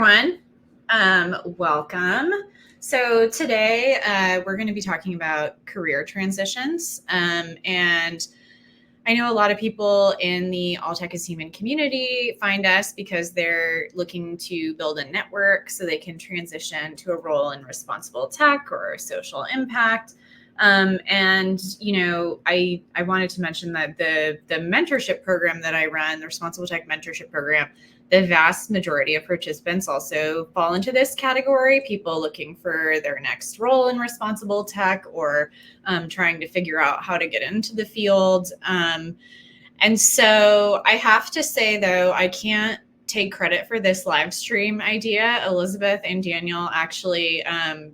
everyone. Welcome. So today we're going to be talking about career transitions. And I know a lot of people in the All Tech is Human community find us because they're looking to build a network so they can transition to a role in responsible tech or social impact. And I wanted to mention that the mentorship program that I run, the Responsible Tech Mentorship Program, the vast majority of participants also fall into this category. People looking for their next role in responsible tech or trying to figure out how to get into the field. And so I have to say, though, I can't take credit for this live stream idea. Elizabeth and Daniel actually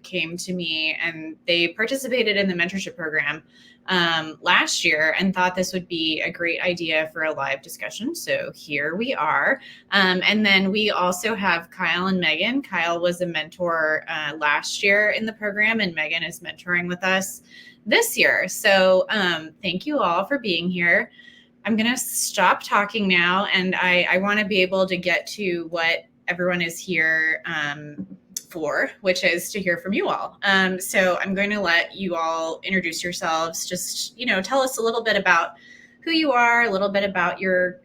came to me and they participated in the mentorship program last year and thought this would be a great idea for a live discussion. So here we are. And then we also have Kyle and Megan. Kyle was a mentor last year in the program, and Megan is mentoring with us this year. So thank you all for being here. I'm going to stop talking now, and I want to be able to get to what everyone is here for, which is to hear from you all. So I'm going to let you all introduce yourselves. Just, tell us a little bit about who you are, a little bit about your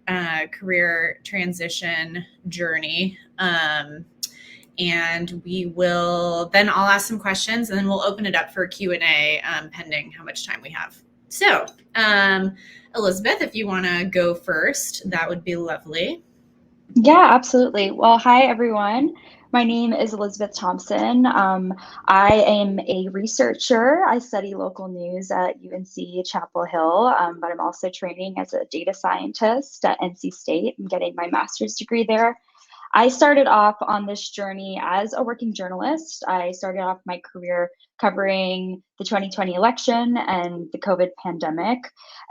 career transition journey. And we will, then I'll ask some questions, and then we'll open it up for Q&A pending how much time we have. So, Elizabeth, if you want to go first, that would be lovely. Yeah, absolutely. Well, hi, everyone. My name is Elizabeth Thompson. I am a researcher. I study local news at UNC Chapel Hill, but I'm also training as a data scientist at NC State. I'm getting my master's degree there. I started off on this journey as a working journalist. I started off my career covering the 2020 election and the COVID pandemic.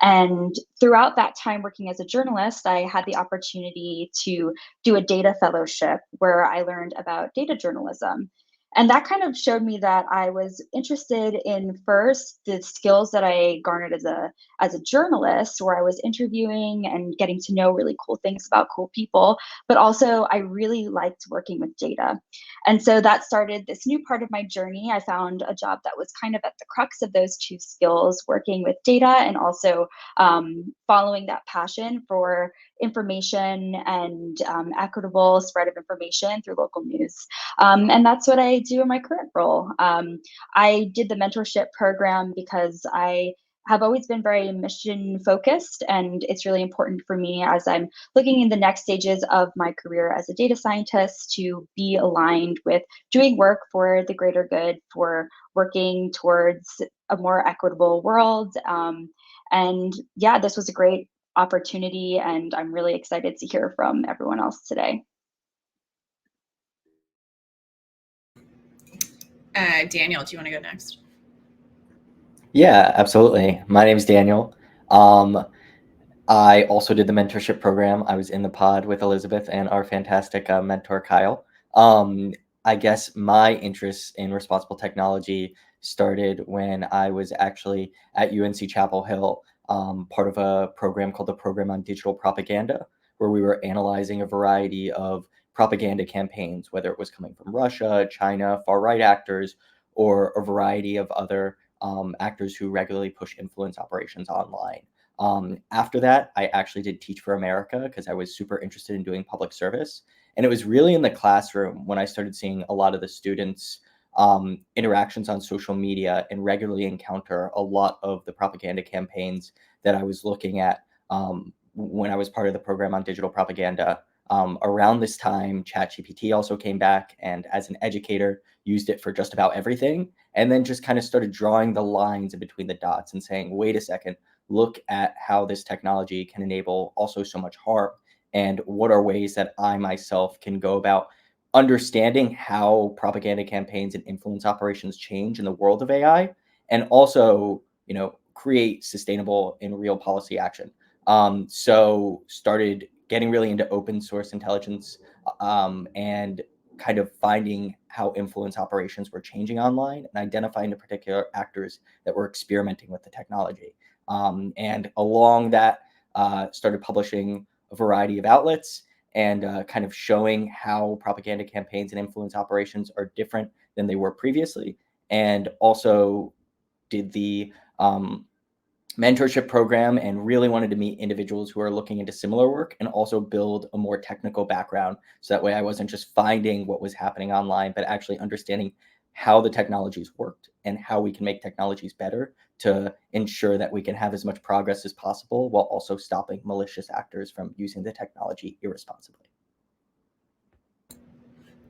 And throughout that time working as a journalist, I had the opportunity to do a data fellowship where I learned about data journalism. And that kind of showed me that I was interested in first the skills that I garnered as a journalist, where I was interviewing and getting to know really cool things about cool people, but also I really liked working with data. And so that started this new part of my journey. I found a job that was kind of at the crux of those two skills, working with data and also following that passion for information and equitable spread of information through local news. And that's what I do in my current role. I did the mentorship program because I have always been very mission focused, and it's really important for me as I'm looking in the next stages of my career as a data scientist to be aligned with doing work for the greater good, for working towards a more equitable world. And yeah, this was a great opportunity, and I'm really excited to hear from everyone else today. Daniel, do you want to go next? Yeah, absolutely. My name is Daniel. I also did the mentorship program. I was in the pod with Elizabeth and our fantastic mentor, Kyle. I guess my interest in responsible technology started when I was actually at UNC Chapel Hill, part of a program called the Program on Digital Propaganda, where we were analyzing a variety of propaganda campaigns, whether it was coming from Russia, China, far-right actors, or a variety of other actors who regularly push influence operations online. After that, I actually did Teach for America because I was super interested in doing public service. And it was really in the classroom when I started seeing a lot of the students' interactions on social media and regularly encounter a lot of the propaganda campaigns that I was looking at when I was part of the program on digital propaganda. Around this time, ChatGPT also came back, and as an educator, used it for just about everything, and then just kind of started drawing the lines in between the dots and saying, wait a second, look at how this technology can enable also so much harm, and what are ways that I myself can go about understanding how propaganda campaigns and influence operations change in the world of AI, and also, create sustainable and real policy action. So started getting really into open source intelligence and kind of finding how influence operations were changing online and identifying the particular actors that were experimenting with the technology. And along that, started publishing a variety of outlets and kind of showing how propaganda campaigns and influence operations are different than they were previously. And also did the mentorship program and really wanted to meet individuals who are looking into similar work and also build a more technical background. So that way I wasn't just finding what was happening online, but actually understanding how the technologies worked and how we can make technologies better to ensure that we can have as much progress as possible while also stopping malicious actors from using the technology irresponsibly.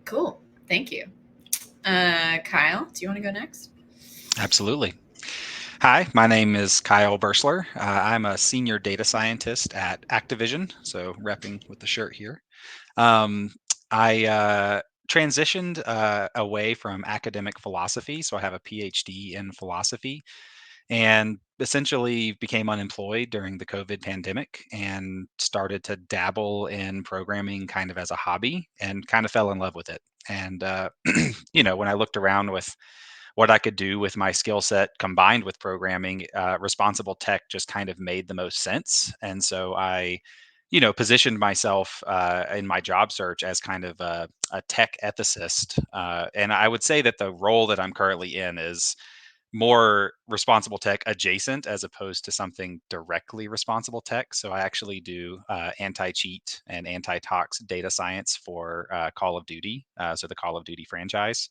Cool. Thank you. Kyle, do you want to go next? Absolutely. Hi, my name is Kyle Boerstler. I'm a senior data scientist at Activision, so repping with the shirt here. I transitioned away from academic philosophy, so I have a PhD in philosophy, and essentially became unemployed during the COVID pandemic and started to dabble in programming kind of as a hobby and kind of fell in love with it. And, when I looked around with what I could do with my skill set combined with programming, responsible tech just kind of made the most sense. And so I, positioned myself in my job search as kind of a tech ethicist. And I would say that the role that I'm currently in is more responsible tech adjacent as opposed to something directly responsible tech. So I actually do anti-cheat and anti-tox data science for Call of Duty, so the Call of Duty franchise.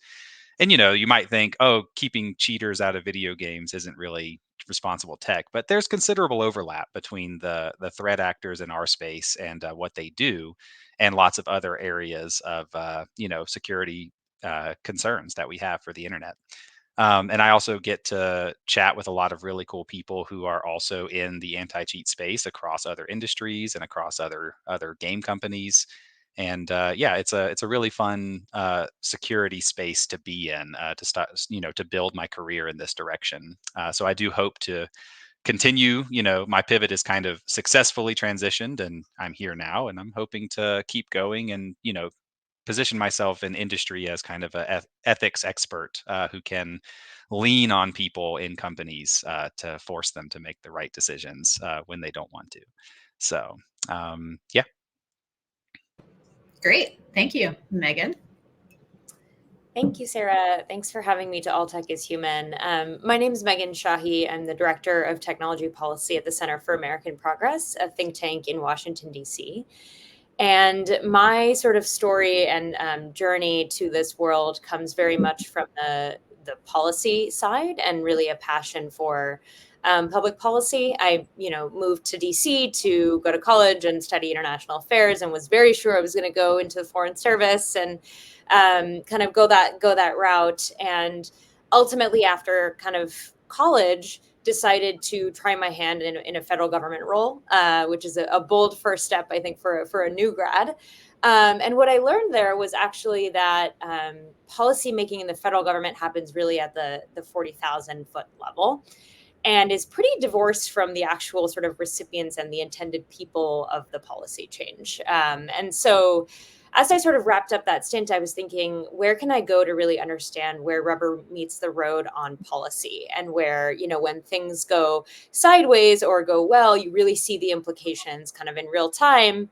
And you might think, oh, keeping cheaters out of video games isn't really responsible tech, but there's considerable overlap between the threat actors in our space and what they do, and lots of other areas of security concerns that we have for the internet. And I also get to chat with a lot of really cool people who are also in the anti-cheat space across other industries and across other game companies. And yeah, it's a really fun security space to be in, to start, to build my career in this direction. So I do hope to continue. My pivot is kind of successfully transitioned, and I'm here now, and I'm hoping to keep going and position myself in industry as kind of a ethics expert who can lean on people in companies to force them to make the right decisions when they don't want to. So yeah. Great. Thank you. Megan? Thank you, Sarah. Thanks for having me to All Tech is Human. My name is Megan Shahi. I'm the Director of Technology Policy at the Center for American Progress, a think tank in Washington, D.C. And my sort of story and journey to this world comes very much from the policy side and really a passion for public policy. I, moved to DC to go to college and study international affairs, and was very sure I was going to go into the Foreign Service and kind of go that route. And ultimately, after kind of college, decided to try my hand in a federal government role, which is a bold first step, I think, for a new grad. And what I learned there was actually that policymaking in the federal government happens really at the 40,000 foot level, and is pretty divorced from the actual sort of recipients and the intended people of the policy change. And so as I sort of wrapped up that stint, I was thinking, where can I go to really understand where rubber meets the road on policy, and where, when things go sideways or go well, you really see the implications kind of in real time.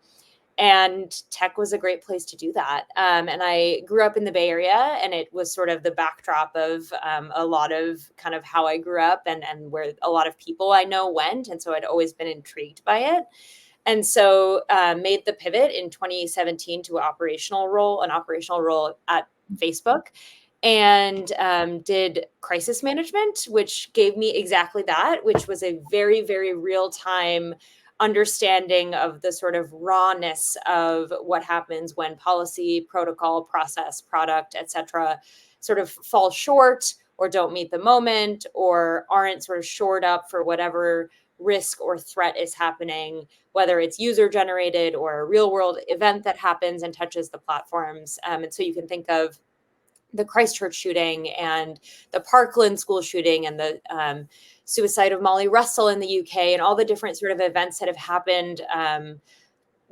And tech was a great place to do that. And I grew up in the Bay Area, and it was sort of the backdrop of a lot of kind of how I grew up and where a lot of people I know went. And so I'd always been intrigued by it. And so made the pivot in 2017 to an operational role at Facebook, and did crisis management, which gave me exactly that, which was a very, very real time understanding of the sort of rawness of what happens when policy, protocol, process, product, et cetera, sort of fall short or don't meet the moment or aren't sort of shored up for whatever risk or threat is happening, whether it's user generated or a real world event that happens and touches the platforms. And so you can think of the Christchurch shooting and the Parkland school shooting and the suicide of Molly Russell in the UK, and all the different sort of events that have happened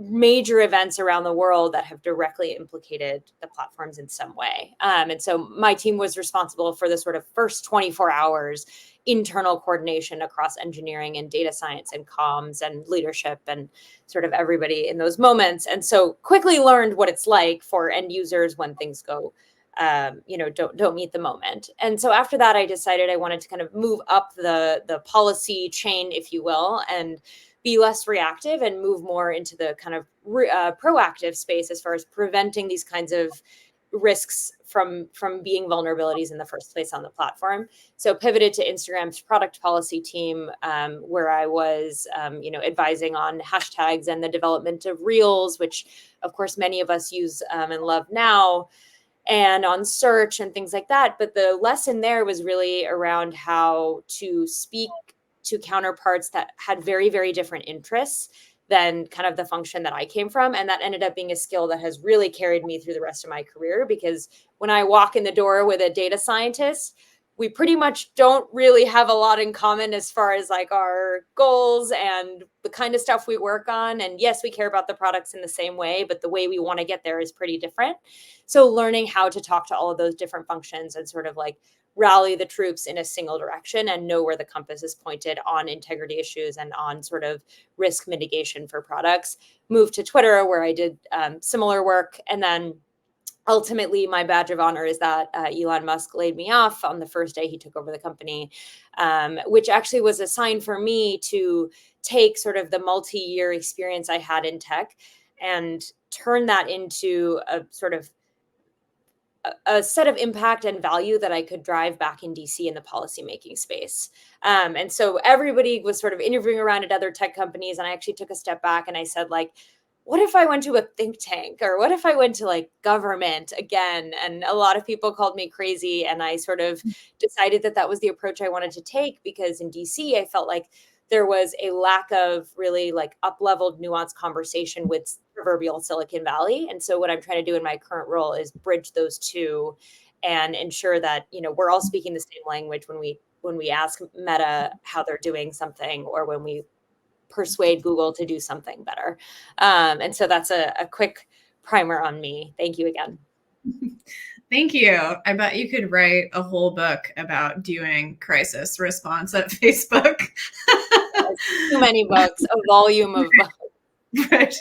major events around the world that have directly implicated the platforms in some way. And so my team was responsible for the sort of first 24 hours internal coordination across engineering and data science and comms and leadership and sort of everybody in those moments. And so quickly learned what it's like for end users when things go, don't meet the moment. And so after that, I decided I wanted to kind of move up the policy chain, if you will, and be less reactive and move more into the kind of proactive space as far as preventing these kinds of risks from being vulnerabilities in the first place on the platform. So pivoted to Instagram's product policy team, where I was, advising on hashtags and the development of Reels, which of course many of us use and love now, and on search and things like that. But the lesson there was really around how to speak to counterparts that had very, very different interests than kind of the function that I came from. And that ended up being a skill that has really carried me through the rest of my career, because when I walk in the door with a data scientist, we pretty much don't really have a lot in common as far as like our goals and the kind of stuff we work on. And yes, we care about the products in the same way, but the way we want to get there is pretty different. So learning how to talk to all of those different functions and sort of like rally the troops in a single direction and know where the compass is pointed on integrity issues and on sort of risk mitigation for products. Moved to Twitter, where I did similar work. And then ultimately, my badge of honor is that Elon Musk laid me off on the first day he took over the company, which actually was a sign for me to take sort of the multi-year experience I had in tech and turn that into a sort of a set of impact and value that I could drive back in DC in the policymaking space. And so everybody was sort of interviewing around at other tech companies. And I actually took a step back and I said, like, what if I went to a think tank, or what if I went to like government again? And a lot of people called me crazy. And I sort of decided that that was the approach I wanted to take, because in DC, I felt like there was a lack of really like up-leveled nuanced conversation with proverbial Silicon Valley. And so what I'm trying to do in my current role is bridge those two and ensure that, we're all speaking the same language when we ask Meta how they're doing something, or when we persuade Google to do something better. And so that's a quick primer on me. Thank you again. Thank you. I bet you could write a whole book about doing crisis response at Facebook. Too many books, a volume of books. Right.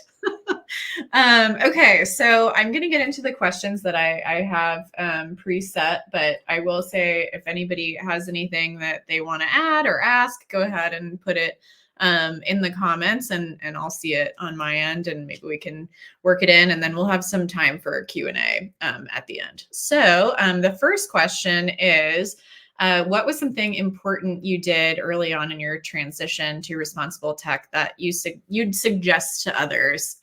Okay, so I'm going to get into the questions that I have preset, but I will say if anybody has anything that they want to add or ask, go ahead and put it in the comments, and I'll see it on my end, and maybe we can work it in, and then we'll have some time for Q&A at the end. So the first question is, what was something important you did early on in your transition to responsible tech that you'd suggest to others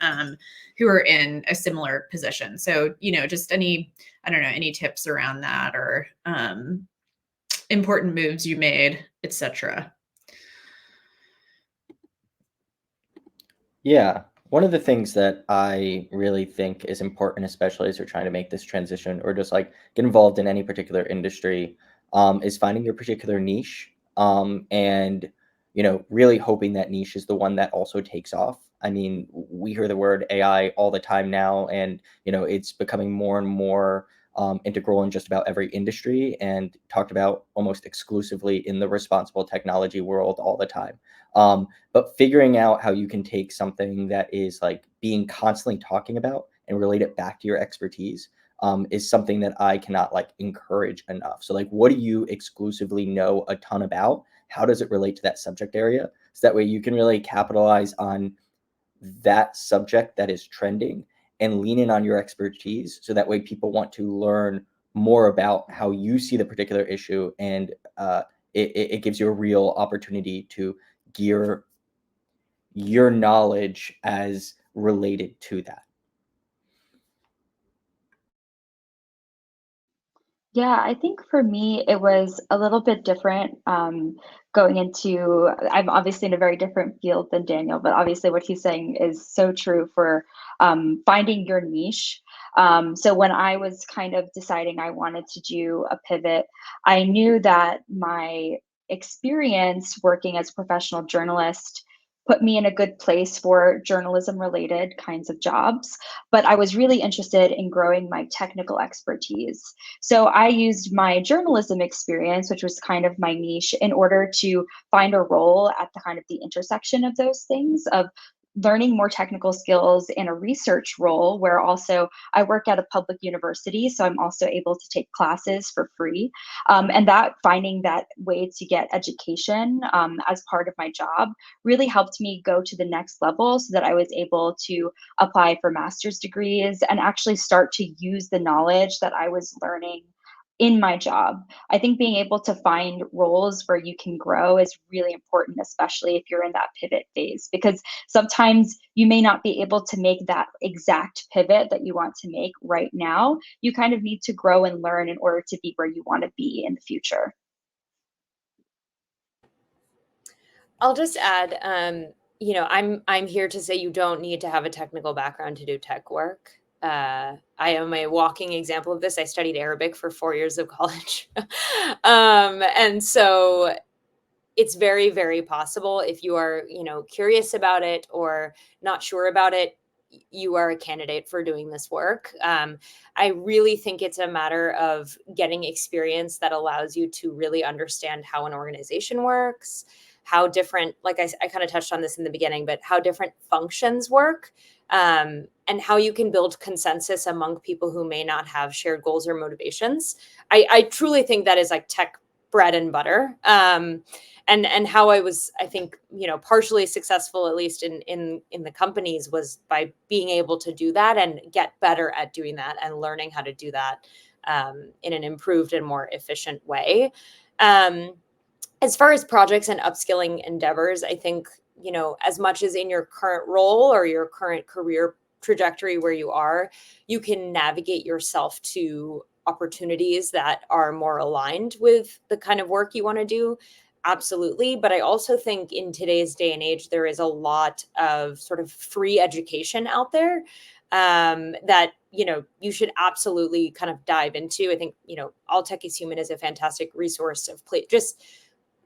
who are in a similar position? So, just any tips around that, or important moves you made, etc. Yeah, one of the things that I really think is important, especially as you're trying to make this transition or just like get involved in any particular industry, is finding your particular niche, and really hoping that niche is the one that also takes off. I mean, we hear the word AI all the time now, and it's becoming more and more integral in just about every industry and talked about almost exclusively in the responsible technology world all the time. But figuring out how you can take something that is like being constantly talking about and relate it back to your expertise is something that I cannot like encourage enough. So like, what do you exclusively know a ton about? How does it relate to that subject area? So that way you can really capitalize on that subject that is trending and lean in on your expertise. So that way people want to learn more about how you see the particular issue, and it gives you a real opportunity to gear your knowledge as related to that. Yeah, I think for me, it was a little bit different going into, I'm obviously in a very different field than Daniel, but obviously what he's saying is so true for finding your niche. So when I was kind of deciding I wanted to do a pivot, I knew that my experience working as a professional journalist put me in a good place for journalism related kinds of jobs. But I was really interested in growing my technical expertise. So I used my journalism experience, which was kind of my niche, in order to find a role at the kind of the intersection of those things, of learning more technical skills in a research role where also I work at a public university, so I'm also able to take classes for free. And that finding that way to get education as part of my job really helped me go to the next level so that I was able to apply for master's degrees and actually start to use the knowledge that I was learning in my job. I think being able to find roles where you can grow is really important, especially if you're in that pivot phase, because sometimes you may not be able to make that exact pivot that you want to make right now. You kind of need to grow and learn in order to be where you want to be in the future. I'll just add, I'm here to say you don't need to have a technical background to do tech work. I am a walking example of this. I studied Arabic for 4 years of college. And so it's very, very possible if you are, curious about it or not sure about it, you are a candidate for doing this work. I really think it's a matter of getting experience that allows you to really understand how an organization works, how different, like I kind of touched on this in the beginning, but how different functions work, and how you can build consensus among people who may not have shared goals or motivations. I truly think that is like tech bread and butter. And how I was, I think, partially successful, at least in the companies, was by being able to do that and get better at doing that and learning how to do that in an improved and more efficient way. As far as projects and upskilling endeavors, I think, as much as in your current role or your current career trajectory where you are, you can navigate yourself to opportunities that are more aligned with the kind of work you want to do. Absolutely. But I also think in today's day and age, there is a lot of sort of free education out there that, you should absolutely kind of dive into. I think, All Tech is Human is a fantastic resource of just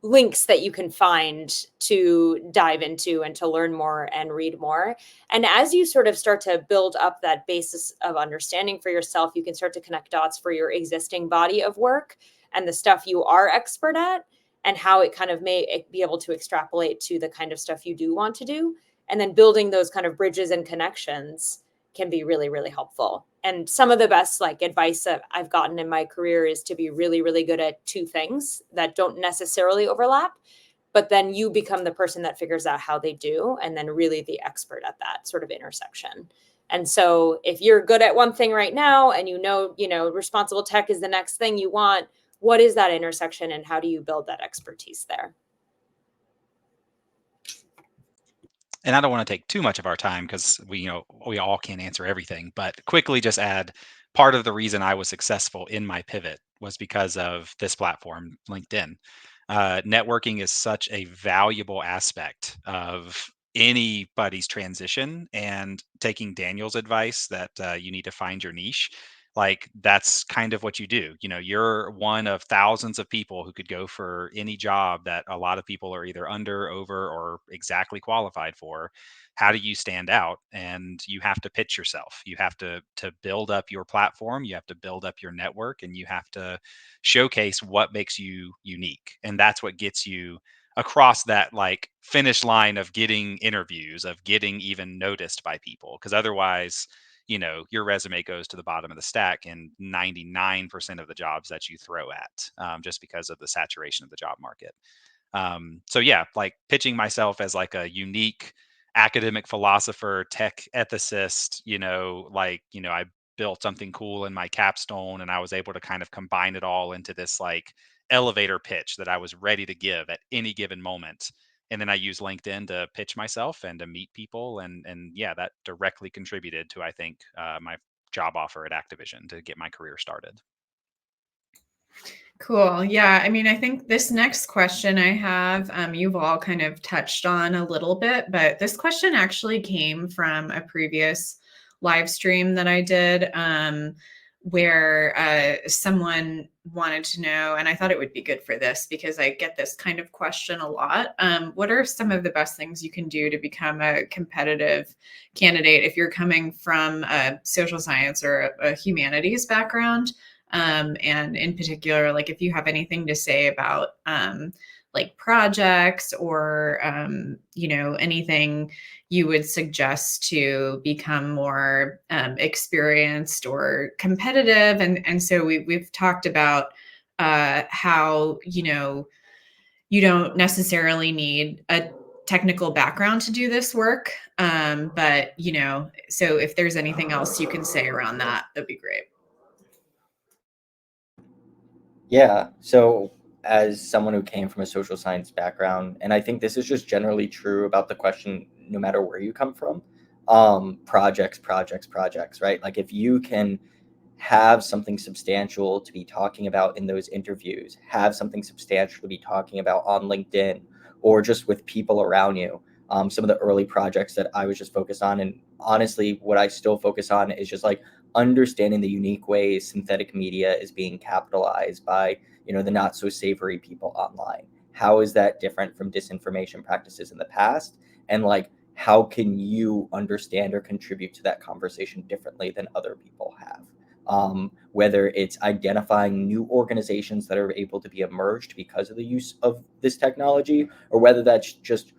links that you can find to dive into and to learn more and read more. And as you sort of start to build up that basis of understanding for yourself, you can start to connect dots for your existing body of work and the stuff you are expert at and how it kind of may be able to extrapolate to the kind of stuff you do want to do. And then building those kind of bridges and connections can be really, really helpful. And some of the best advice that I've gotten in my career is to be really, really good at two things that don't necessarily overlap, but then you become the person that figures out how they do, and then really the expert at that sort of intersection. And so if you're good at one thing right now and responsible tech is the next thing you want, what is that intersection and how do you build that expertise there? And I don't want to take too much of our time because we all can't answer everything, but quickly just add part of the reason I was successful in my pivot was because of this platform, LinkedIn. Networking is such a valuable aspect of anybody's transition, and taking Daniel's advice that you need to find your niche. That's kind of what you do. You're one of thousands of people who could go for any job that a lot of people are either under, over, or exactly qualified for. How do you stand out? And you have to pitch yourself. You have to build up your platform. You have to build up your network, and you have to showcase what makes you unique. And that's what gets you across that finish line of getting interviews, of getting even noticed by people. Because otherwise, your resume goes to the bottom of the stack in 99% of the jobs that you throw at, just because of the saturation of the job market. So yeah, pitching myself as a unique academic philosopher, tech ethicist, I built something cool in my capstone, and I was able to kind of combine it all into this elevator pitch that I was ready to give at any given moment. And then I used LinkedIn to pitch myself and to meet people. And yeah, that directly contributed to, I think, my job offer at Activision to get my career started. Cool. Yeah. I mean, I think this next question I have, you've all kind of touched on a little bit, but this question actually came from a previous live stream that I did where someone wanted to know, and I thought it would be good for this because I get this kind of question a lot. What are some of the best things you can do to become a competitive candidate if you're coming from a social science or a humanities background? And in particular, like if you have anything to say about like projects or anything you would suggest to become more experienced or competitive. And so we've talked about how, you don't necessarily need a technical background to do this work. But, so if there's anything else you can say around that, that'd be great. Yeah. So, as someone who came from a social science background, and I think this is just generally true about the question, no matter where you come from, projects, right? Like, if you can have something substantial to be talking about in those interviews, have something substantial to be talking about on LinkedIn or just with people around you. Some of the early projects that I was just focused on, and honestly, what I still focus on is just like understanding the unique ways synthetic media is being capitalized by, the not so savory people online. How is that different from disinformation practices in the past? And like, how can you understand or contribute to that conversation differently than other people have? Whether it's identifying new organizations that are able to be emerged because of the use of this technology, or whether that's just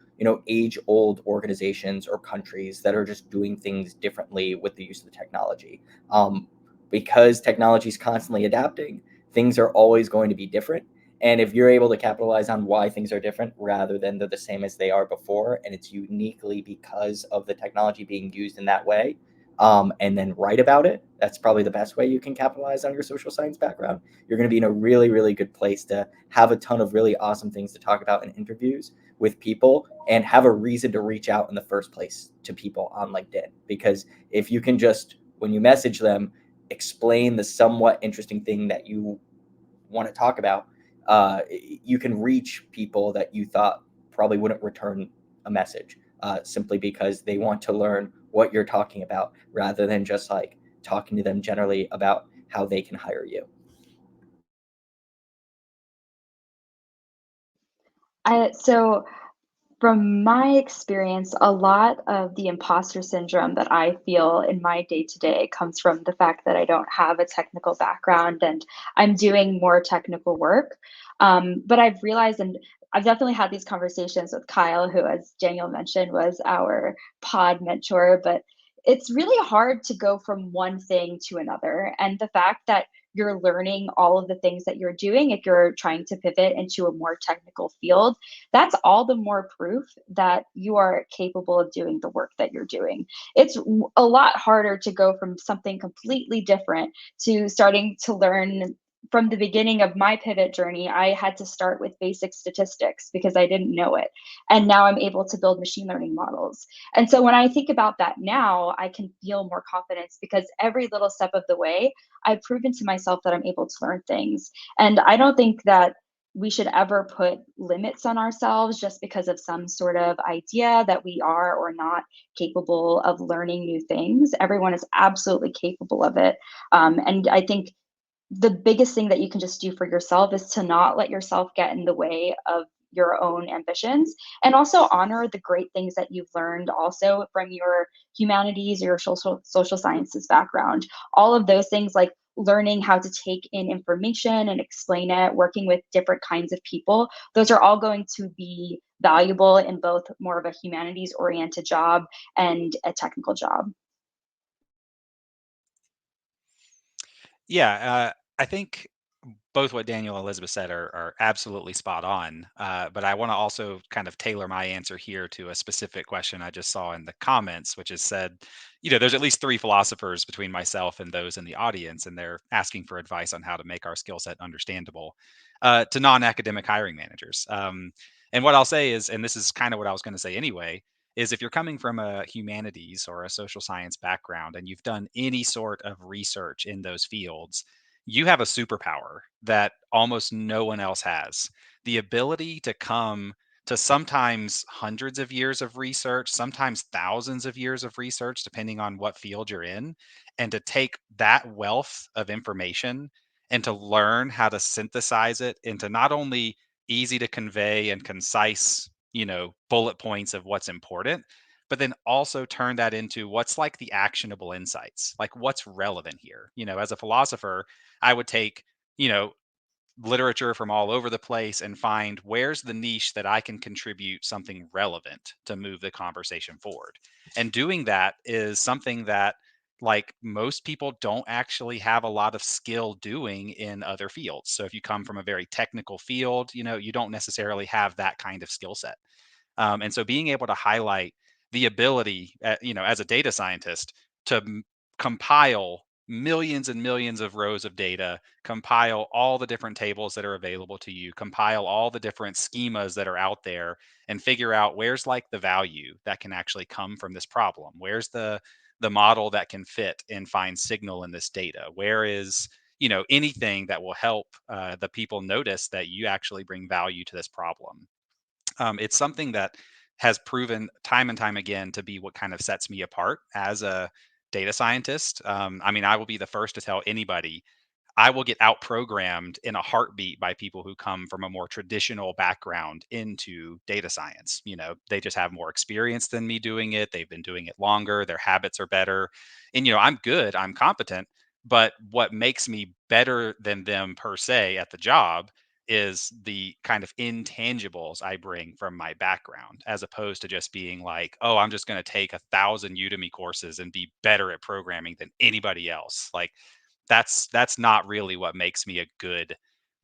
age-old organizations or countries that are just doing things differently with the use of the technology. Because technology is constantly adapting, things are always going to be different. And if you're able to capitalize on why things are different rather than they're the same as they are before, and it's uniquely because of the technology being used in that way, and then write about it, that's probably the best way you can capitalize on your social science background. You're going to be in a really, really good place to have a ton of really awesome things to talk about in interviews with people and have a reason to reach out in the first place to people on LinkedIn. Because if you can just, when you message them, explain the somewhat interesting thing that you want to talk about, you can reach people that you thought probably wouldn't return a message, simply because they want to learn what you're talking about rather than just like talking to them generally about how they can hire you. So from my experience, a lot of the imposter syndrome that I feel in my day to day comes from the fact that I don't have a technical background and I'm doing more technical work. But I've realized, and I've definitely had these conversations with Kyle, who, as Daniel mentioned, was our pod mentor. But it's really hard to go from one thing to another. And the fact that you're learning all of the things that you're doing, if you're trying to pivot into a more technical field, that's all the more proof that you are capable of doing the work that you're doing. It's a lot harder to go from something completely different to starting to learn. From the beginning of my pivot journey, I had to start with basic statistics because I didn't know it. And now I'm able to build machine learning models. And so when I think about that now, I can feel more confidence because every little step of the way, I've proven to myself that I'm able to learn things. And I don't think that we should ever put limits on ourselves just because of some sort of idea that we are or not capable of learning new things. Everyone is absolutely capable of it. And I think the biggest thing that you can just do for yourself is to not let yourself get in the way of your own ambitions, and also honor the great things that you've learned also from your humanities or your social sciences background. All of those things, like learning how to take in information and explain it, working with different kinds of people, those are all going to be valuable in both more of a humanities oriented job and a technical job. Yeah, I think both what Daniel and Elizabeth said are absolutely spot on. But I want to also kind of tailor my answer here to a specific question I just saw in the comments, which is said, there's at least three philosophers between myself and those in the audience, and they're asking for advice on how to make our skill set understandable to non-academic hiring managers. And what I'll say is, and this is kind of what I was going to say anyway, is if you're coming from a humanities or a social science background and you've done any sort of research in those fields, you have a superpower that almost no one else has. The ability to come to sometimes hundreds of years of research, sometimes thousands of years of research, depending on what field you're in, and to take that wealth of information and to learn how to synthesize it into not only easy to convey and concise, bullet points of what's important, but then also turn that into what's like the actionable insights, like what's relevant here. As a philosopher, I would take, you know, literature from all over the place and find where's the niche that I can contribute something relevant to move the conversation forward. And doing that is something that, like, most people don't actually have a lot of skill doing in other fields. So if you come from a very technical field, you don't necessarily have that kind of skill set. And so being able to highlight the ability, as a data scientist, to compile millions and millions of rows of data, compile all the different tables that are available to you, compile all the different schemas that are out there, and figure out where's like the value that can actually come from this problem. Where's the model that can fit and find signal in this data? Where is anything that will help the people notice that you actually bring value to this problem? It's something that has proven time and time again to be what kind of sets me apart as a data scientist. I mean, I will be the first to tell anybody I will get out programmed in a heartbeat by people who come from a more traditional background into data science. They just have more experience than me doing it. They've been doing it longer. Their habits are better. And, I'm good, I'm competent. But what makes me better than them per se at the job is the kind of intangibles I bring from my background, as opposed to just being like, oh, I'm just going to take 1,000 Udemy courses and be better at programming than anybody else. Like, that's not really what makes me a good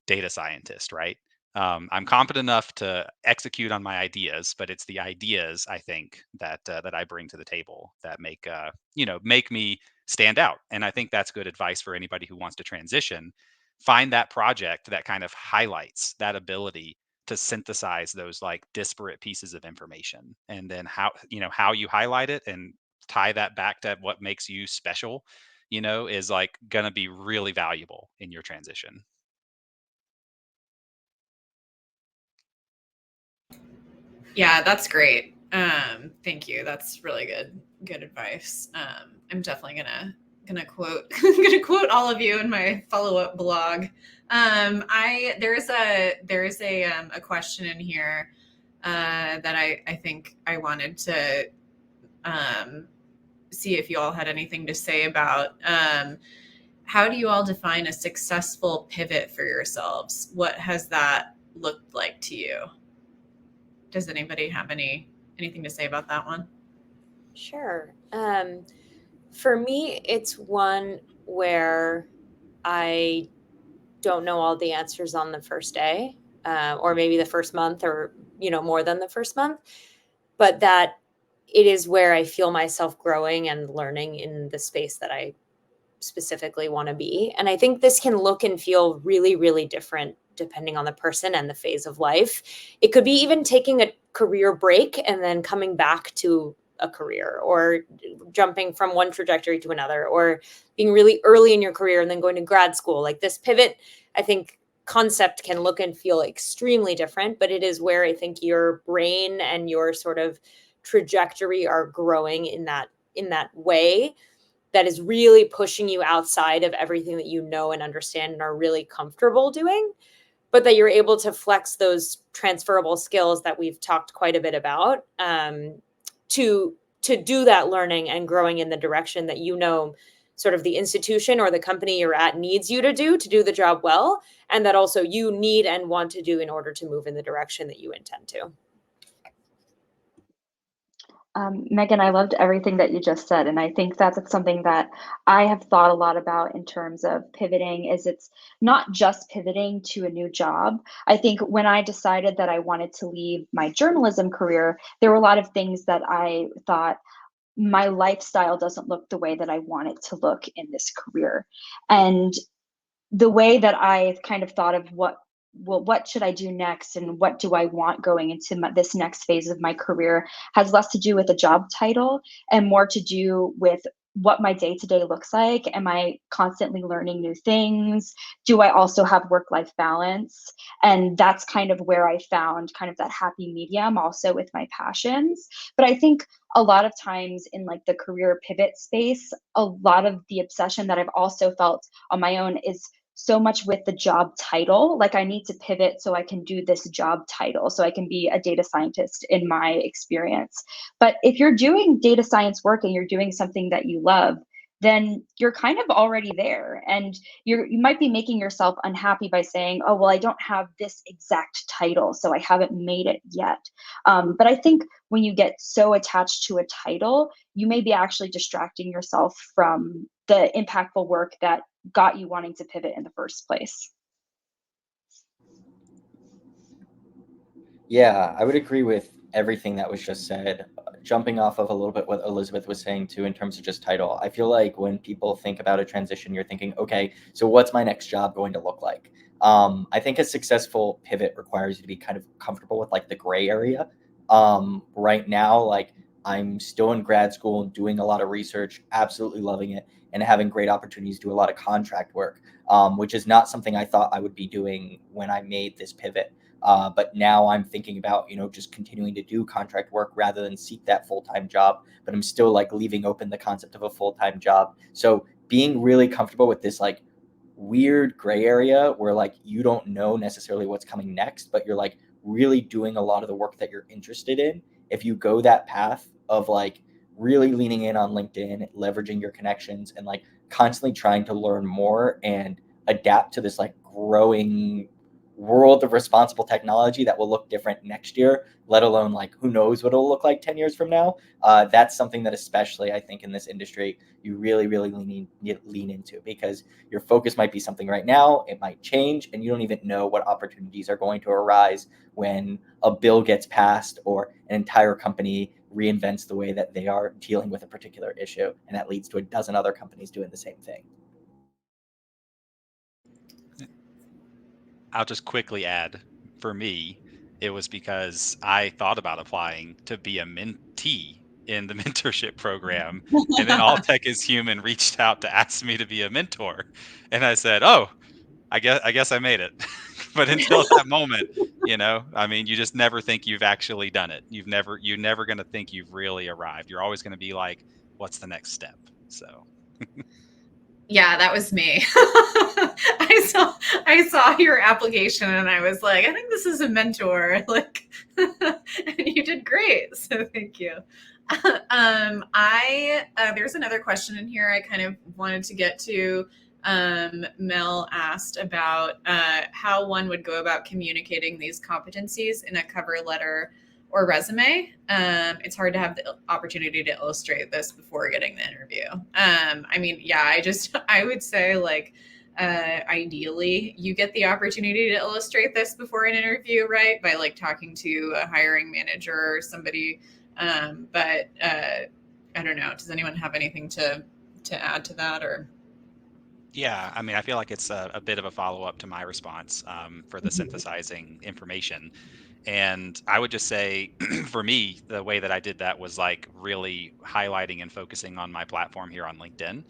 data scientist, right? I'm competent enough to execute on my ideas, but it's the ideas, I think, that I bring to the table that make me stand out. And I think that's good advice for anybody who wants to transition. Find that project that kind of highlights that ability to synthesize those like disparate pieces of information, and then how you highlight it and tie that back to what makes you special, is like going to be really valuable in your transition. Yeah, that's great. Thank you. That's really good advice. I'm definitely gonna quote gonna quote all of you in my follow-up blog. There's a question in here that I think I wanted to see if you all had anything to say about. How do you all define a successful pivot for yourselves? What has that looked like to you? Does anybody have anything to say about that one? Sure. For me, it's one where I don't know all the answers on the first day, or maybe the first month, or more than the first month, but that it is where I feel myself growing and learning in the space that I specifically want to be. And I think this can look and feel really, really different depending on the person and the phase of life. It could be even taking a career break and then coming back to a career, or jumping from one trajectory to another, or being really early in your career and then going to grad school. Like, this pivot, I think, concept can look and feel extremely different, but it is where I think your brain and your sort of trajectory are growing in that way that is really pushing you outside of everything that you know and understand and are really comfortable doing, but that you're able to flex those transferable skills that we've talked quite a bit about, to do that learning and growing in the direction that sort of the institution or the company you're at needs you to do the job well, and that also you need and want to do in order to move in the direction that you intend to. Megan, I loved everything that you just said. And I think that's something that I have thought a lot about in terms of pivoting. Is it's not just pivoting to a new job. I think when I decided that I wanted to leave my journalism career, there were a lot of things that I thought, my lifestyle doesn't look the way that I want it to look in this career. And the way that I kind of thought of what should I do next, and what do I want going into this next phase of my career, has less to do with the job title and more to do with what my day-to-day looks like. Am I constantly learning new things? Do I also have work-life balance? And that's kind of where I found kind of that happy medium also with my passions. But I think a lot of times in like the career pivot space, a lot of the obsession that I've also felt on my own is so much with the job title. Like I need to pivot so I can do this job title, so I can be a data scientist in my experience. But if you're doing data science work and you're doing something that you love, then you're kind of already there. And you might be making yourself unhappy by saying, oh, well, I don't have this exact title, so I haven't made it yet. But I think when you get so attached to a title, you may be actually distracting yourself from the impactful work that got you wanting to pivot in the first place. Yeah, I would agree with everything that was just said. Jumping off of a little bit what Elizabeth was saying too, in terms of just title, I feel like when people think about a transition, you're thinking, okay, so what's my next job going to look like? I think a successful pivot requires you to be kind of comfortable with like the gray area. Right now, like I'm still in grad school and doing a lot of research, absolutely loving it, and having great opportunities to do a lot of contract work, which is not something I thought I would be doing when I made this pivot. But now I'm thinking about, just continuing to do contract work rather than seek that full-time job. But I'm still like leaving open the concept of a full-time job. So being really comfortable with this like weird gray area where like you don't know necessarily what's coming next, but you're like really doing a lot of the work that you're interested in. If you go that path of like really leaning in on LinkedIn, leveraging your connections, and like constantly trying to learn more and adapt to this like growing world of responsible technology that will look different next year, let alone like who knows what it'll look like 10 years from now. That's something that especially I think in this industry, you really, really lean into, because your focus might be something right now, it might change, and you don't even know what opportunities are going to arise when a bill gets passed or an entire company reinvents the way that they are dealing with a particular issue. And that leads to a dozen other companies doing the same thing. I'll just quickly add, for me, it was because I thought about applying to be a mentee in the mentorship program, and then All Tech is Human reached out to ask me to be a mentor, and I said, "Oh, I guess I made it." But until that moment, I mean, you just never think you've actually done it. You're never going to think you've really arrived. You're always going to be like, "What's the next step?" So. Yeah, that was me. I saw your application and I was like, I think this is a mentor. Like, and you did great. So thank you. There's another question in here I kind of wanted to get to. Mel asked about how one would go about communicating these competencies in a cover letter or resume. It's hard to have the opportunity to illustrate this before getting the interview. I mean, yeah, I would say like, ideally you get the opportunity to illustrate this before an interview, right? By like talking to a hiring manager or somebody. But I don't know. Does anyone have anything to add to that, or? Yeah, I mean, I feel like it's a bit of a follow-up to my response for the synthesizing information. And I would just say, for me, the way that I did that was like really highlighting and focusing on my platform here on LinkedIn.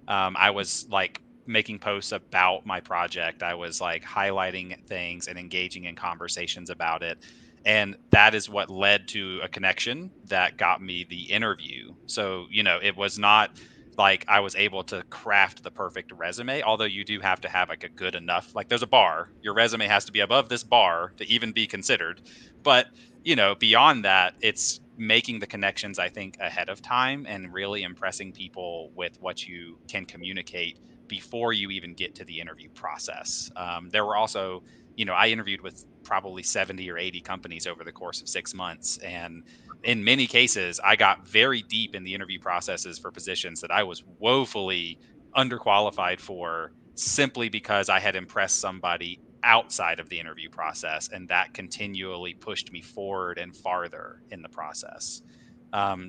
I was like making posts about my project. I was like highlighting things and engaging in conversations about it. And that is what led to a connection that got me the interview. So, it was not like I was able to craft the perfect resume, although you do have to have like a good enough, like there's a bar. Your resume has to be above this bar to even be considered. But, beyond that, it's making the connections, I think, ahead of time and really impressing people with what you can communicate before you even get to the interview process. There were also, I interviewed with probably 70 or 80 companies over the course of 6 months. And in many cases, I got very deep in the interview processes for positions that I was woefully underqualified for, simply because I had impressed somebody outside of the interview process, and that continually pushed me forward and farther in the process.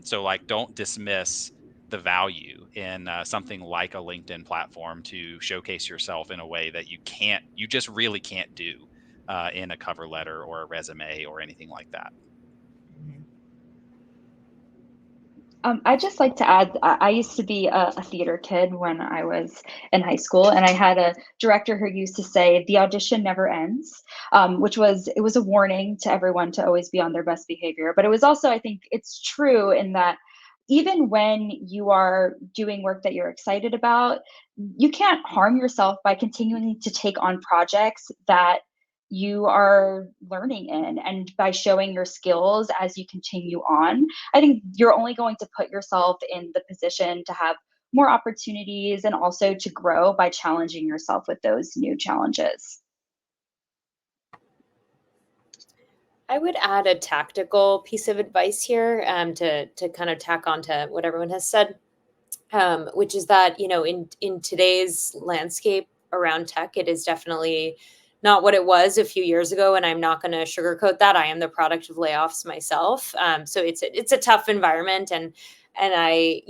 So like, don't dismiss the value in something like a LinkedIn platform to showcase yourself in a way that you just really can't do in a cover letter or a resume or anything like that. I'd just like to add, I used to be a theater kid when I was in high school, and I had a director who used to say, "The audition never ends," which it was a warning to everyone to always be on their best behavior. But it was also, I think it's true in that even when you are doing work that you're excited about, you can't harm yourself by continuing to take on projects that you are learning in, and by showing your skills as you continue on. I think you're only going to put yourself in the position to have more opportunities and also to grow by challenging yourself with those new challenges. I would add a tactical piece of advice here, to kind of tack on to what everyone has said, which is that, in today's landscape around tech, it is definitely not what it was a few years ago, and I'm not going to sugarcoat that. I am the product of layoffs myself, so it's a tough environment, and I,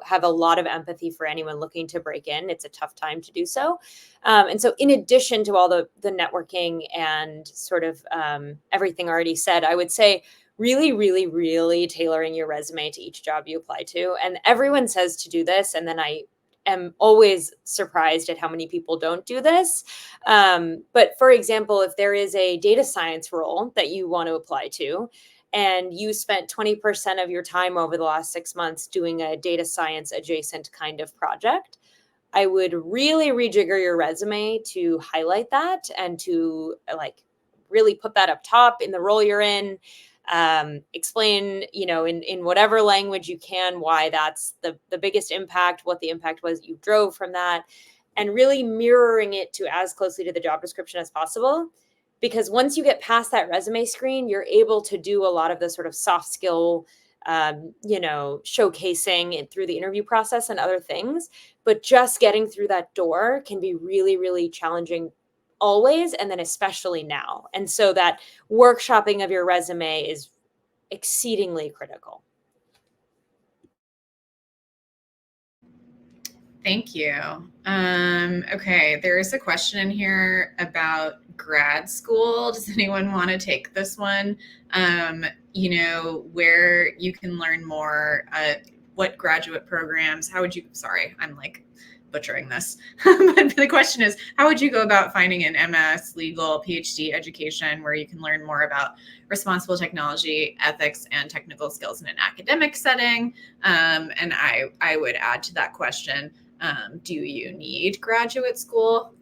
have a lot of empathy for anyone looking to break in. It's a tough time to do so. And so in addition to all the networking and sort of everything already said, I would say really, really, really tailoring your resume to each job you apply to. And everyone says to do this, and then I am always surprised at how many people don't do this. But for example, if there is a data science role that you want to apply to, and you spent 20% of your time over the last 6 months doing a data science adjacent kind of project, I would really rejigger your resume to highlight that and to really put that up top in the role you're in. Explain, in whatever language you can, why that's the biggest impact, what the impact was you drove from that, and really mirroring it to as closely to the job description as possible. Because once you get past that resume screen, you're able to do a lot of the sort of soft skill, showcasing it through the interview process and other things. But just getting through that door can be really, really challenging always, and then especially now. And so that workshopping of your resume is exceedingly critical. Thank you. Okay, there's a question in here about grad school. Does anyone want to take this one? Where you can learn more, what graduate programs, sorry, I'm like butchering this. But the question is, how would you go about finding an MS, legal, PhD education where you can learn more about responsible technology, ethics, and technical skills in an academic setting? And I would add to that question, do you need graduate school? ?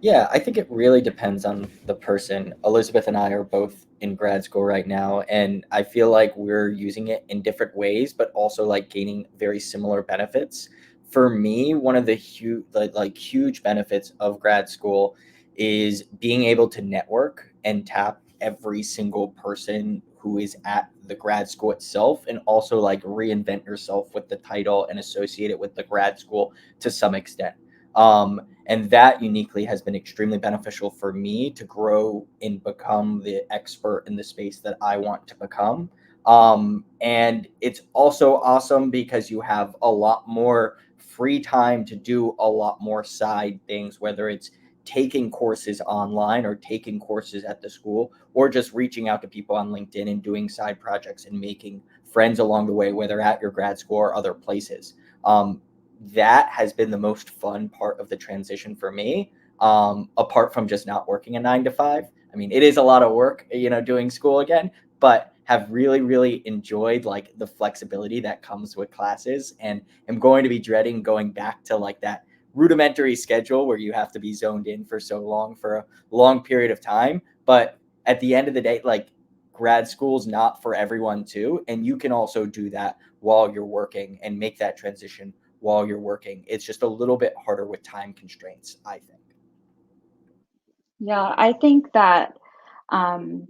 Yeah, I think it really depends on the person. Elizabeth and I are both in grad school right now, and I feel like we're using it in different ways, but also like gaining very similar benefits. For me, one of the huge benefits of grad school is being able to network and tap every single person who is at the grad school itself, and also like reinvent yourself with the title and associate it with the grad school to some extent. And that uniquely has been extremely beneficial for me to grow and become the expert in the space that I want to become. And it's also awesome because you have a lot more free time to do a lot more side things, whether it's taking courses online or taking courses at the school, or just reaching out to people on LinkedIn and doing side projects and making friends along the way, whether at your grad school or other places. That has been the most fun part of the transition for me, apart from just not working a 9 to 5. I mean, it is a lot of work, doing school again, but have really, really enjoyed like the flexibility that comes with classes, and am going to be dreading going back to like that rudimentary schedule where you have to be zoned in for so long for a long period of time. But at the end of the day, like, grad school's not for everyone too, and you can also do that while you're working and make that transition while you're working. It's just a little bit harder with time constraints, I think. Yeah, I think that um,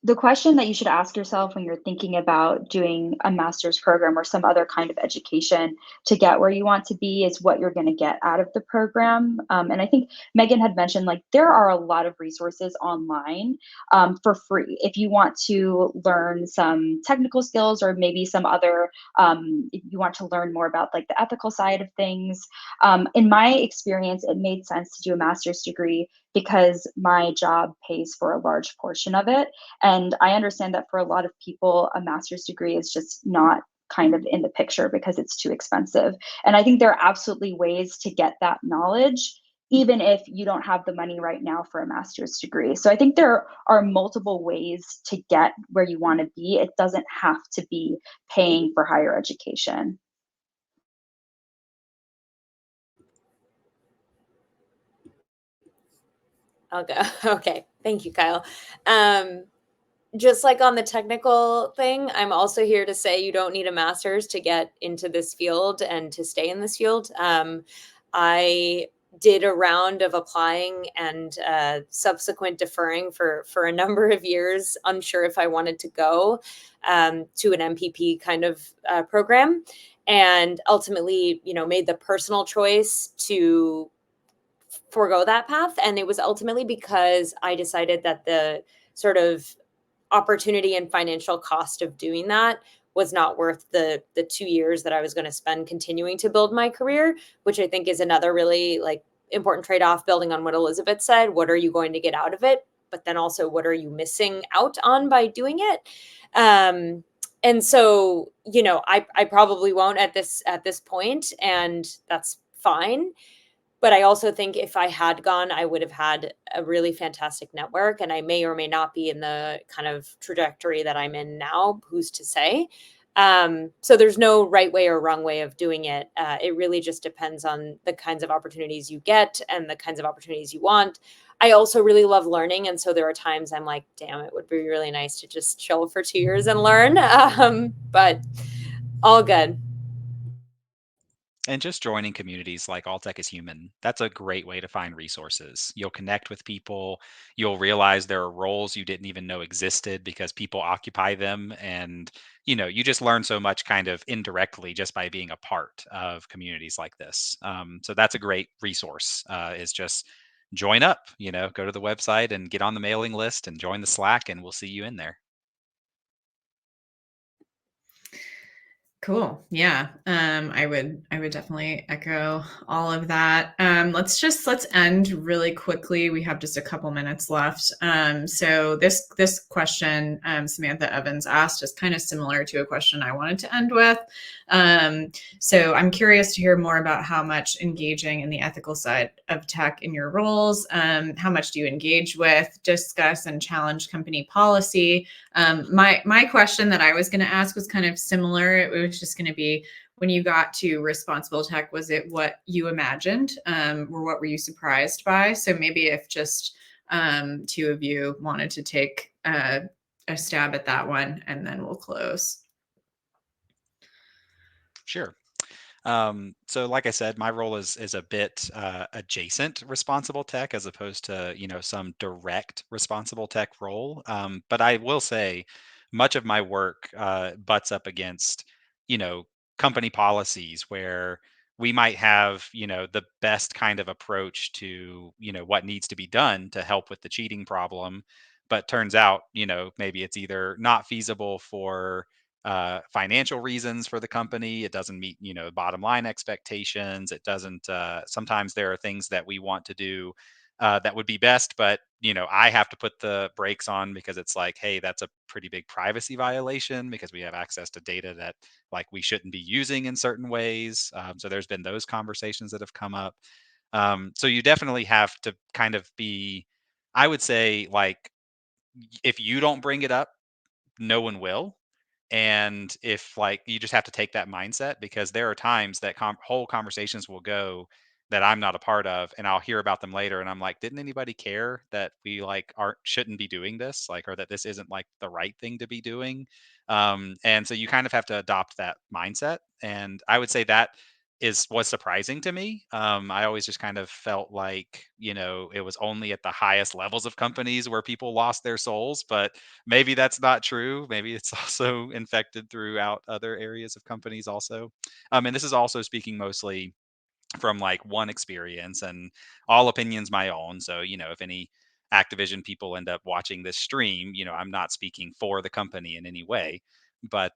the question that you should ask yourself when you're thinking about doing a master's program or some other kind of education to get where you want to be is what you're going to get out of the program. And I think Megan had mentioned, like, there are a lot of resources online for free if you want to learn some technical skills, or maybe some other, if you want to learn more about like the ethical side of things. In my experience, it made sense to do a master's degree because my job pays for a large portion of it. And I understand that for a lot of people, a master's degree is just not kind of in the picture because it's too expensive. And I think there are absolutely ways to get that knowledge, even if you don't have the money right now for a master's degree. So I think there are multiple ways to get where you want to be. It doesn't have to be paying for higher education. I'll go. Okay. Thank you, Kyle. Just like on the technical thing, I'm also here to say you don't need a master's to get into this field and to stay in this field. I did a round of applying and subsequent deferring for a number of years, unsure if I wanted to go to an MPP kind of program, and ultimately, made the personal choice to forego that path. And it was ultimately because I decided that the sort of opportunity and financial cost of doing that was not worth the 2 years that I was going to spend continuing to build my career, which I think is another really important trade-off, building on what Elizabeth said. What are you going to get out of it? But then also, what are you missing out on by doing it? And so, I probably won't at this point, and that's fine. But I also think if I had gone, I would have had a really fantastic network, and I may or may not be in the kind of trajectory that I'm in now. Who's to say? So there's no right way or wrong way of doing it. It really just depends on the kinds of opportunities you get and the kinds of opportunities you want. I also really love learning, and so there are times I'm like, damn, it would be really nice to just chill for 2 years and learn. But all good. And just joining communities like All Tech is Human, that's a great way to find resources. You'll connect with people. You'll realize there are roles you didn't even know existed because people occupy them. And, you just learn so much kind of indirectly just by being a part of communities like this. So that's a great resource, is just join up, go to the website and get on the mailing list and join the Slack, and we'll see you in there. Cool. Yeah. I would definitely echo all of that. Let's end really quickly. We have just a couple minutes left. So this question Samantha Evans asked is kind of similar to a question I wanted to end with. So I'm curious to hear more about how much engaging in the ethical side of tech in your roles. How much do you engage with, discuss, and challenge company policy? My question that I was going to ask was kind of similar. It was just going to be, when you got to responsible tech, was it what you imagined, or what were you surprised by? So maybe if just two of you wanted to take a stab at that one, and then we'll close. Sure. So like I said, my role is a bit adjacent responsible tech as opposed to, some direct responsible tech role. But I will say much of my work butts up against, you know, company policies where we might have, the best kind of approach to, what needs to be done to help with the cheating problem. But turns out, maybe it's either not feasible for financial reasons for the company. It doesn't meet, bottom line expectations. It doesn't. Sometimes there are things that we want to do that would be best, but I have to put the brakes on because it's like, hey, that's a pretty big privacy violation because we have access to data that like we shouldn't be using in certain ways. So there's been those conversations that have come up. So you definitely have to kind of be, I would say, like, if you don't bring it up, no one will. And if like you just have to take that mindset because there are times that whole conversations will go that I'm not a part of, and I'll hear about them later and I'm like, didn't anybody care that we like aren't shouldn't be doing this, like, or that this isn't like the right thing to be doing? And so you kind of have to adopt that mindset, and I would say that was surprising to me. I always just kind of felt like, it was only at the highest levels of companies where people lost their souls, but maybe that's not true. Maybe it's also infected throughout other areas of companies also. And this is also speaking mostly from like one experience, and all opinions my own. So, if any Activision people end up watching this stream, I'm not speaking for the company in any way. But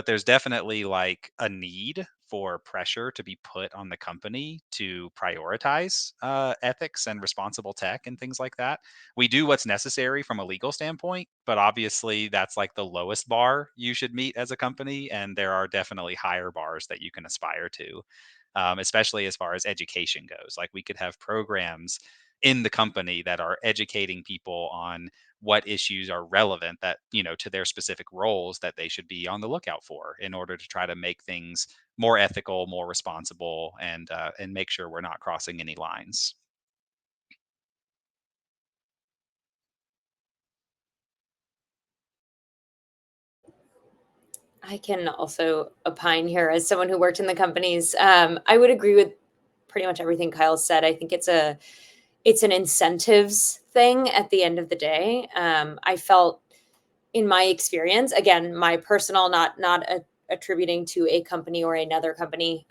there's definitely like a need for pressure to be put on the company to prioritize ethics and responsible tech and things like that. We do what's necessary from a legal standpoint, but obviously that's like the lowest bar you should meet as a company. And there are definitely higher bars that you can aspire to, especially as far as education goes. Like we could have programs in the company that are educating people on what issues are relevant that, to their specific roles that they should be on the lookout for in order to try to make things more ethical, more responsible, and make sure we're not crossing any lines. I can also opine here as someone who worked in the companies. I would agree with pretty much everything Kyle said. I think it's an incentives thing at the end of the day. I felt in my experience, again, my personal, not attributing to a company or another company,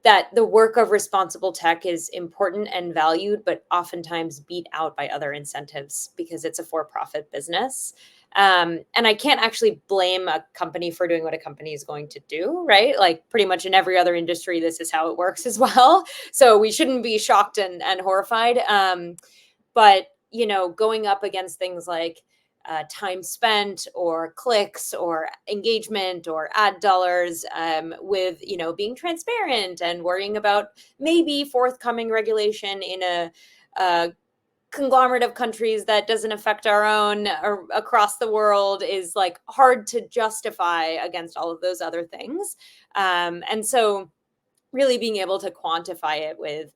that the work of responsible tech is important and valued, but oftentimes beat out by other incentives because it's a for-profit business. And I can't actually blame a company for doing what a company is going to do, right? Like pretty much in every other industry, this is how it works as well. So we shouldn't be shocked and horrified. But, going up against things like time spent or clicks or engagement or ad dollars, with, being transparent and worrying about maybe forthcoming regulation in a conglomerate of countries that doesn't affect our own or across the world is like hard to justify against all of those other things. And so really being able to quantify it with,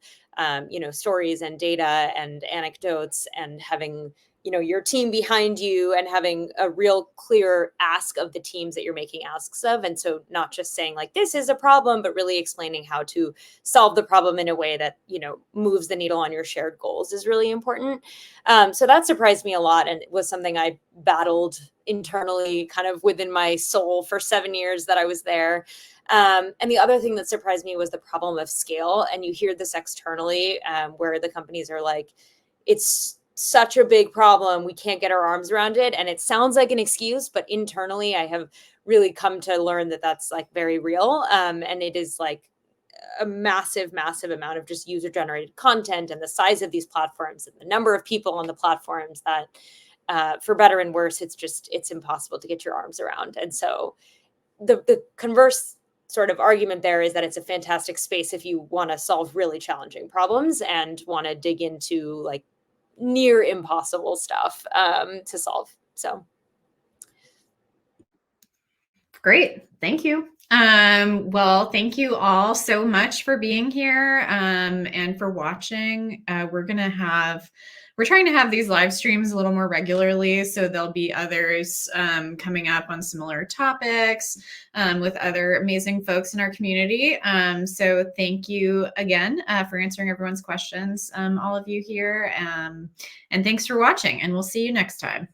stories and data and anecdotes and having, your team behind you and having a real clear ask of the teams that you're making asks of. And so not just saying like, this is a problem, but really explaining how to solve the problem in a way that, moves the needle on your shared goals is really important. So that surprised me a lot. And it was something I battled internally kind of within my soul for 7 years that I was there. And the other thing that surprised me was the problem of scale. And you hear this externally, where the companies are like, it's such a big problem, we can't get our arms around it. And it sounds like an excuse, but internally, I have really come to learn that that's like very real. And it is like a massive, massive amount of just user generated content and the size of these platforms and the number of people on the platforms that, for better and worse, it's impossible to get your arms around. And so the converse sort of argument there is that it's a fantastic space if you want to solve really challenging problems and want to dig into like near impossible stuff to solve. So Great. Thank you. Well, thank you all so much for being here and for watching. We're trying to have these live streams a little more regularly, so there'll be others coming up on similar topics with other amazing folks in our community. So thank you again for answering everyone's questions, all of you here. And thanks for watching, and we'll see you next time.